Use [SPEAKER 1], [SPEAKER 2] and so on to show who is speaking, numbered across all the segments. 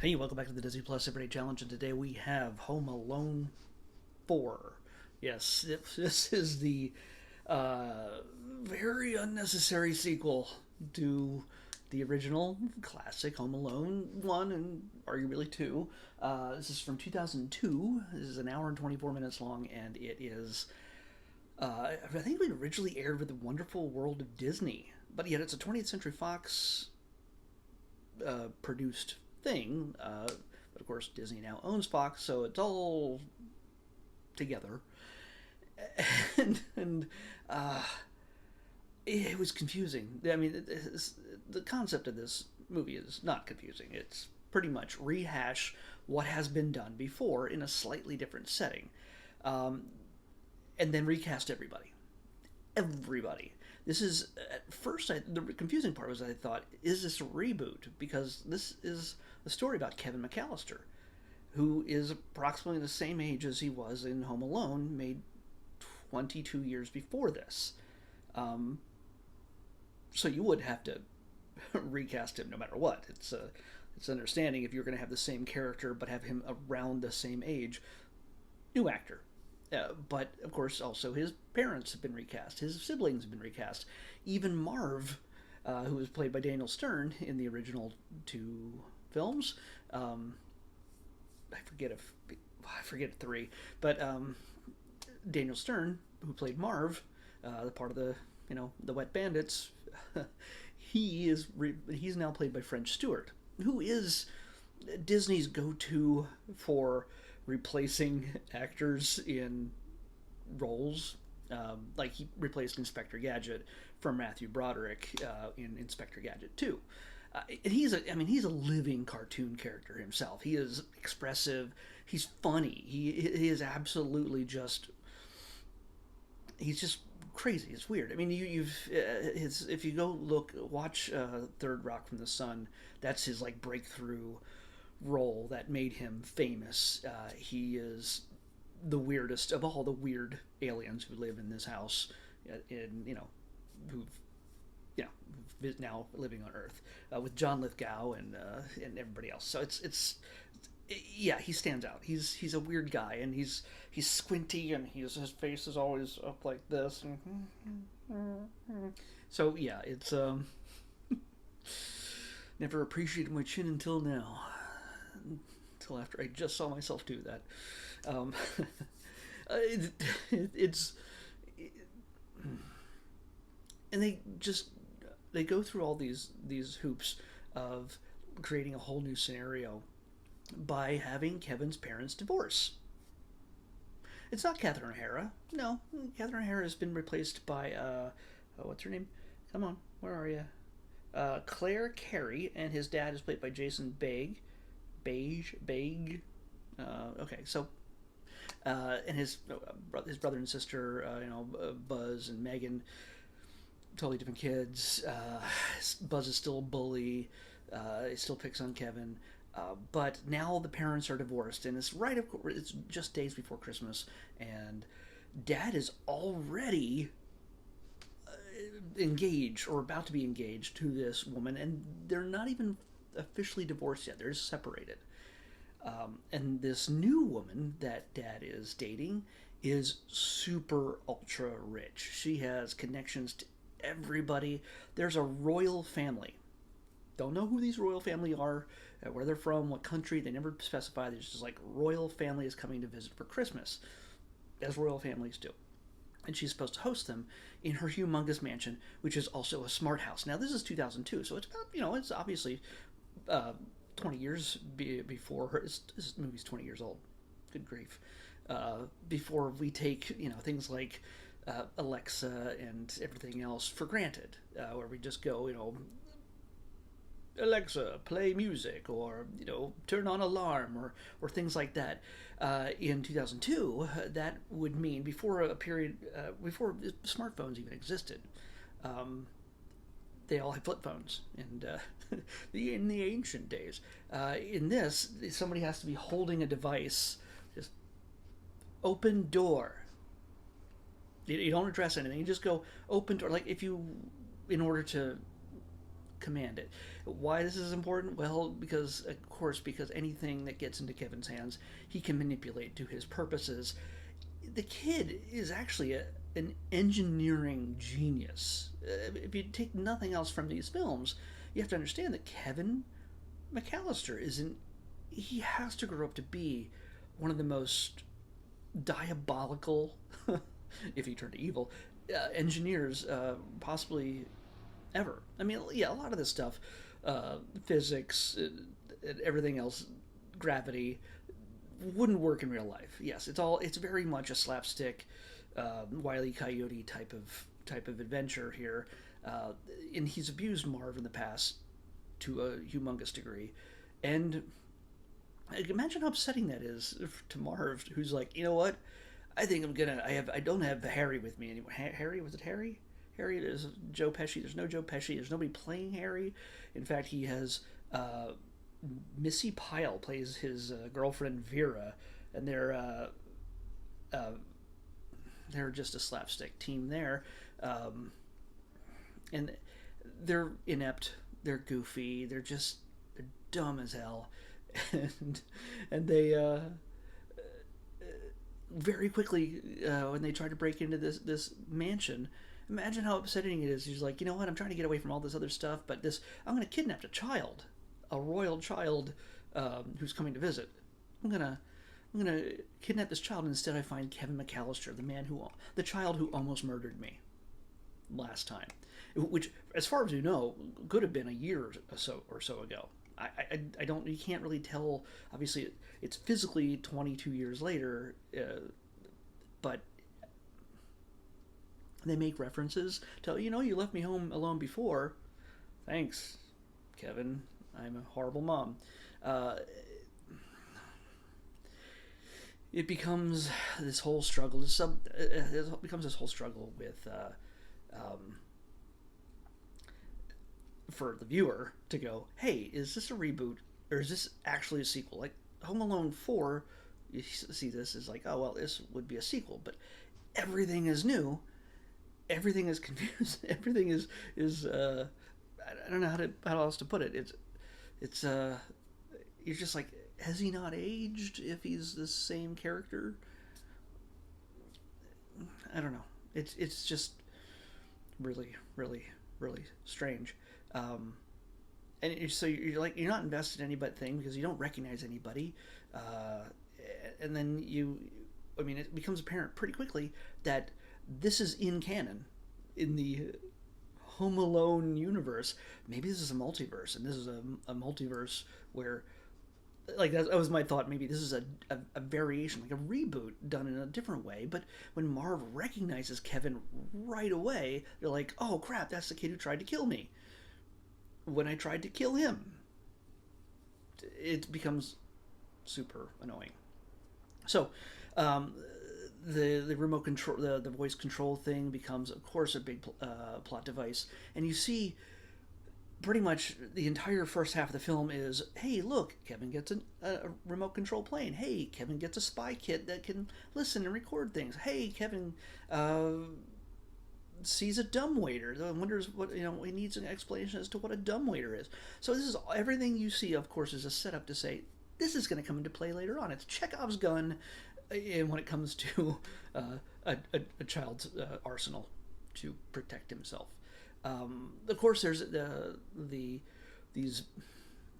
[SPEAKER 1] Hey, welcome back to the Disney Plus Everyday Challenge, and today we have Home Alone 4. Yes, this is the very unnecessary sequel to the original classic Home Alone 1 and arguably 2. This is from 2002. This is an hour and 24 minutes long, and it is, I think it originally aired with The Wonderful World of Disney, but yet it's a 20th Century Fox produced thing. But of course, Disney now owns Fox, so it's all together. And it was confusing. I mean, the concept of this movie is not confusing. It's pretty much rehash what has been done before in a slightly different setting, um, and then recast everybody. Everybody. This is at first the confusing part was I thought, is this a reboot? Because this is a story about Kevin McAllister, who is approximately the same age as he was in Home Alone, made 22 years before this. Um, so you would have to recast him no matter what. It's understanding if you're going to have the same character but have him around the same age. New actor. But of course, also his parents have been recast. His siblings have been recast. Even Marv, who was played by Daniel Stern in the original two films. Um, I forget three, but Daniel Stern, who played Marv, the part of the Wet Bandits, he's now played by French Stewart, who is Disney's go-to for replacing actors in roles. Like he replaced Inspector Gadget from Matthew Broderick in Inspector Gadget 2. He's a living cartoon character himself. He is expressive. He's funny. He is absolutely he's just crazy. It's weird. I mean, if you go watch Third Rock from the Sun, that's his like breakthrough role that made him famous. He is the weirdest of all the weird aliens who live in this house, who've now living on Earth with John Lithgow and everybody else. So yeah, he stands out. He's a weird guy, and he's squinty, and his face is always up like this. So yeah, it's never appreciated my chin until now, until after I just saw myself do that. Um, it, it's and they go through all these hoops of creating a whole new scenario by having Kevin's parents divorce. It's not Catherine O'Hara. No, Catherine O'Hara has been replaced by what's her name? Come on, where are you? Claire Carey, and his dad is played by Jason Beige. Okay, so and his brother and sister, Buzz and Megan, totally different kids. Buzz is still a bully. He still picks on Kevin. But now the parents are divorced, and it's just days before Christmas, and Dad is already engaged or about to be engaged to this woman, and they're not even officially divorced yet. They're separated. And this new woman that Dad is dating is super ultra rich. She has connections to everybody. There's a royal family. Don't know who these royal family are, where they're from, what country. They never specify. There's just like royal family is coming to visit for Christmas, as royal families do. And she's supposed to host them in her humongous mansion, which is also a smart house. Now this is 2002, so it's about it's obviously 20 years before her. This movie's 20 years old. Good grief. Before we take things like Alexa and everything else for granted, where we just go Alexa, play music, or turn on alarm, or things like that. In 2002, that would mean before a period before smartphones even existed. They all had flip phones, and in the ancient days, in this, somebody has to be holding a device. Just open door. You don't address anything. You just go open door. Like if you, in order to command it. Why this is important? Well, because of course, because anything that gets into Kevin's hands, he can manipulate to his purposes. The kid is actually an engineering genius. If you take nothing else from these films, you have to understand that Kevin McAllister isn't. He has to grow up to be one of the most diabolical, if he turned to evil, engineers possibly ever. I mean, yeah, a lot of this stuff, physics, everything else, gravity, wouldn't work in real life. Yes, it's very much a slapstick, Wile E. Coyote type of adventure here, and he's abused Marv in the past to a humongous degree, and imagine how upsetting that is to Marv, who's like, you know what? I think I'm gonna. I don't have Harry with me anymore. Harry, was it Harry? Harry. There's Joe Pesci. There's no Joe Pesci. There's nobody playing Harry. In fact, he has Missy Pyle plays his girlfriend Vera, and they're just a slapstick team there, and they're inept. They're goofy. They're dumb as hell, and they very quickly when they try to break into this mansion. Imagine how upsetting it is. He's like, you know what? I'm trying to get away from all this other stuff, but I'm going to kidnap a child, a royal child who's coming to visit. I'm gonna kidnap this child, and instead I find Kevin McAllister, the child who almost murdered me last time, which, as far as you know, could have been a year or so ago. I don't. You can't really tell. Obviously, it's physically 22 years later, but they make references to, you left me home alone before. Thanks, Kevin. I'm a horrible mom. It becomes this whole struggle. It becomes this whole struggle with. For the viewer to go, hey, is this a reboot or is this actually a sequel? Like Home Alone 4, you see this as like, oh well, this would be a sequel, but everything is new, everything is confused, everything is I don't know how else to put it. It's you're just like, has he not aged if he's the same character? I don't know. It's just really, really, really strange. And so you're like, you're not invested in anything because you don't recognize anybody, and then it becomes apparent pretty quickly that this is in canon, in the Home Alone universe. Maybe this is a multiverse, and this is a multiverse where, like, that was my thought. Maybe this is a variation, like a reboot done in a different way. But when Marv recognizes Kevin right away, they're like, oh crap, that's the kid who tried to kill me when I tried to kill him. It becomes super annoying. So the remote control, the voice control thing becomes, of course, a big plot device, and you see pretty much the entire first half of the film is, hey, look, Kevin gets a remote control plane. Hey, Kevin gets a spy kit that can listen and record things. Hey, Kevin sees a dumbwaiter. Wonders what, he needs an explanation as to what a dumbwaiter is. So this is everything you see, of course, is a setup to say this is going to come into play later on. It's Chekhov's gun, and when it comes to a child's arsenal to protect himself. Of course, there's these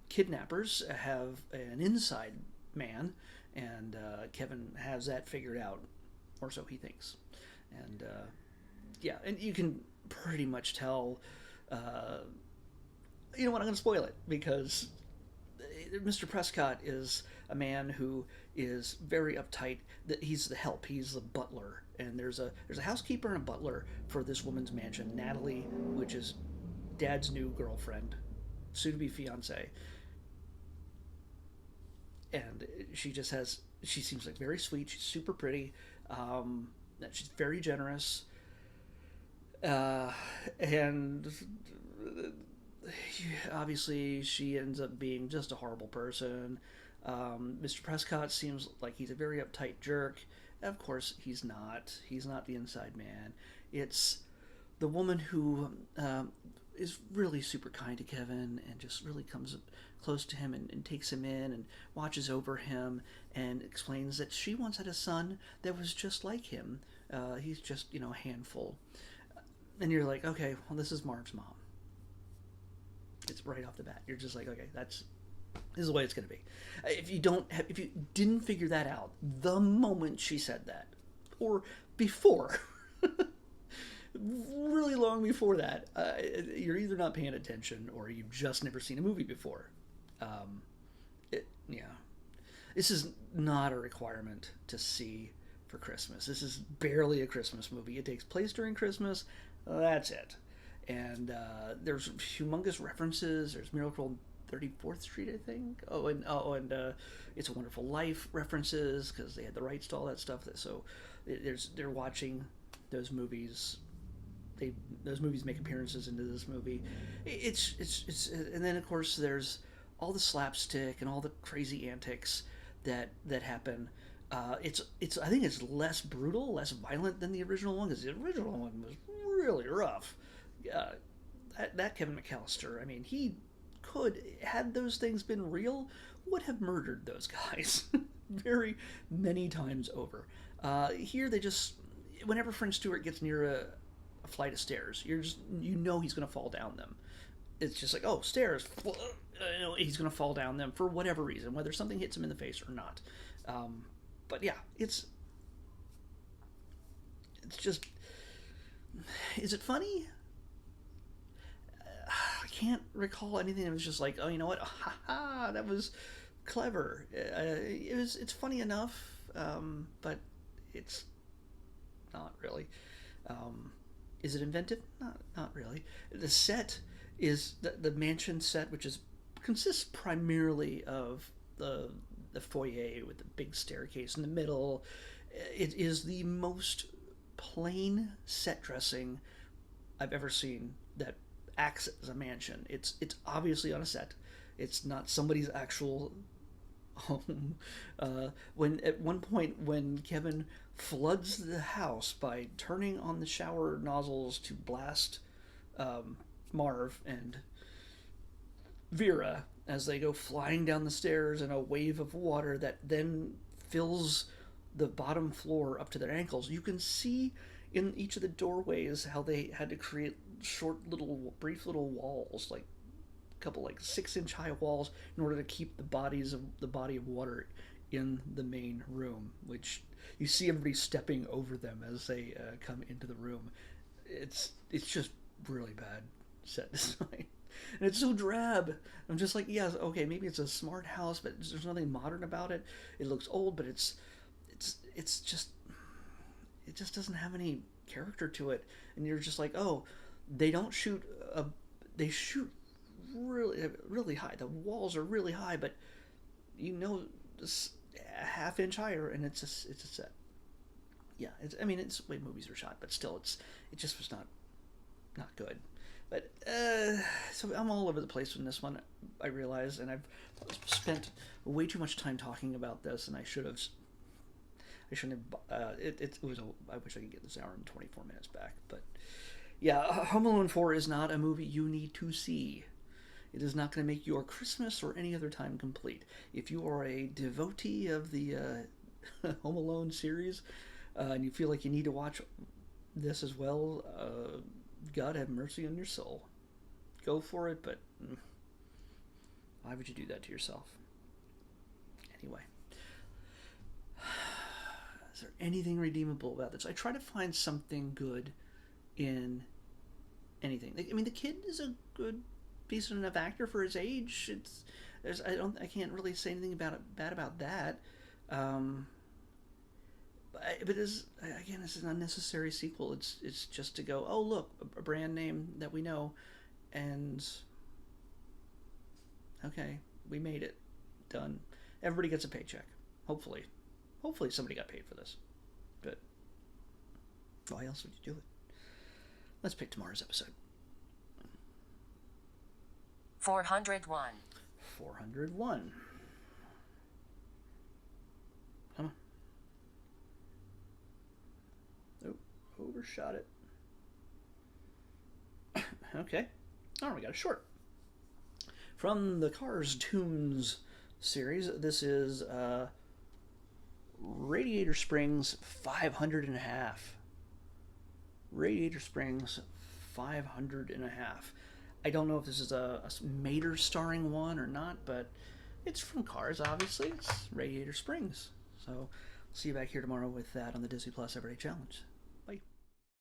[SPEAKER 1] kidnappers have an inside man, and Kevin has that figured out, or so he thinks. And and you can pretty much tell. You know what? I'm going to spoil it because Mr. Prescott is a man who is very uptight. He's the help. He's the butler, and there's a housekeeper and a butler for this woman's mansion, Natalie, which is Dad's new girlfriend, soon-to-be fiance. And she seems like very sweet. She's super pretty. She's very generous, and obviously she ends up being just a horrible person. Mr. Prescott seems like he's a very uptight jerk. Of course, he's not. He's not the inside man. It's the woman who is really super kind to Kevin and just really comes close to him and takes him in and watches over him and explains that she once had a son that was just like him. He's just, a handful. And you're like, okay, well, this is Marv's mom. It's right off the bat. You're just like, okay, this is the way it's going to be. If you didn't figure that out the moment she said that, or before, really long before that, you're either not paying attention or you've just never seen a movie before. Yeah, this is not a requirement to see for Christmas. This is barely a Christmas movie. It takes place during Christmas. That's it. And there's humongous references. There's Miracle on 34th Street, I think. And It's a Wonderful Life references because they had the rights to all that stuff. So they're watching those movies. Those movies make appearances into this movie. It's and then of course there's all the slapstick and all the crazy antics that happen. It's I think it's less brutal, less violent than the original one because the original one was really rough. That Kevin McAllister, I mean, he could, had those things been real, would have murdered those guys very many times over. Here they just, whenever French Stewart gets near a flight of stairs, he's going to fall down them. It's just like, oh, stairs, he's going to fall down them for whatever reason, whether something hits him in the face or not. But yeah, it's just, is it funny? I can't recall anything that was just like, oh, you know what, that was clever. It's funny enough, but it's not really. Is it inventive? Not really. The set is the mansion set, which consists primarily of the foyer with the big staircase in the middle. It is the most plain set dressing I've ever seen that acts as a mansion. It's obviously on a set. It's not somebody's actual home. When at one point when Kevin floods the house by turning on the shower nozzles to blast Marv and Vera as they go flying down the stairs in a wave of water that then fills the bottom floor up to their ankles. You can see in each of the doorways how they had to create brief little walls, like a couple 6-inch high walls, in order to keep the body of water in the main room, which you see everybody stepping over them as they come into the room. It's just really bad set design. And it's so drab. I'm just like, yeah, okay, maybe it's a smart house, but there's nothing modern about it. It looks old, but it just doesn't have any character to it. And you're just like, oh, they shoot really, really high. The walls are really high, but it's a half-inch higher, and it's a set. Yeah, it's the way movies are shot, but still, it just was not good. But so I'm all over the place in this one, I realize, and I've spent way too much time talking about this, and I shouldn't have. I wish I could get this hour and 24 minutes back, but yeah, Home Alone 4 is not a movie you need to see. It is not going to make your Christmas or any other time complete. If you are a devotee of the Home Alone series, and you feel like you need to watch this as well, God have mercy on your soul. Go for it, but why would you do that to yourself? Anyway. Is there anything redeemable about this? I try to find something good in anything. The kid is a good, decent enough actor for his age. I can't really say anything bad about that. But it's an unnecessary sequel. It's just to go, oh look, a brand name that we know, and okay, we made it, done. Everybody gets a paycheck. Hopefully somebody got paid for this. But why else would you do it? Let's pick tomorrow's episode.
[SPEAKER 2] 401.
[SPEAKER 1] 401. Come on. Oh, overshot it. Okay. Oh, we got a short from the Cars Tunes series. This is Radiator Springs 500 and a half. Radiator Springs 500 and a half. I don't know if this is a Mater starring one or not, but it's from Cars, obviously. It's Radiator Springs. So see you back here tomorrow with that on the Disney Plus Everyday Challenge.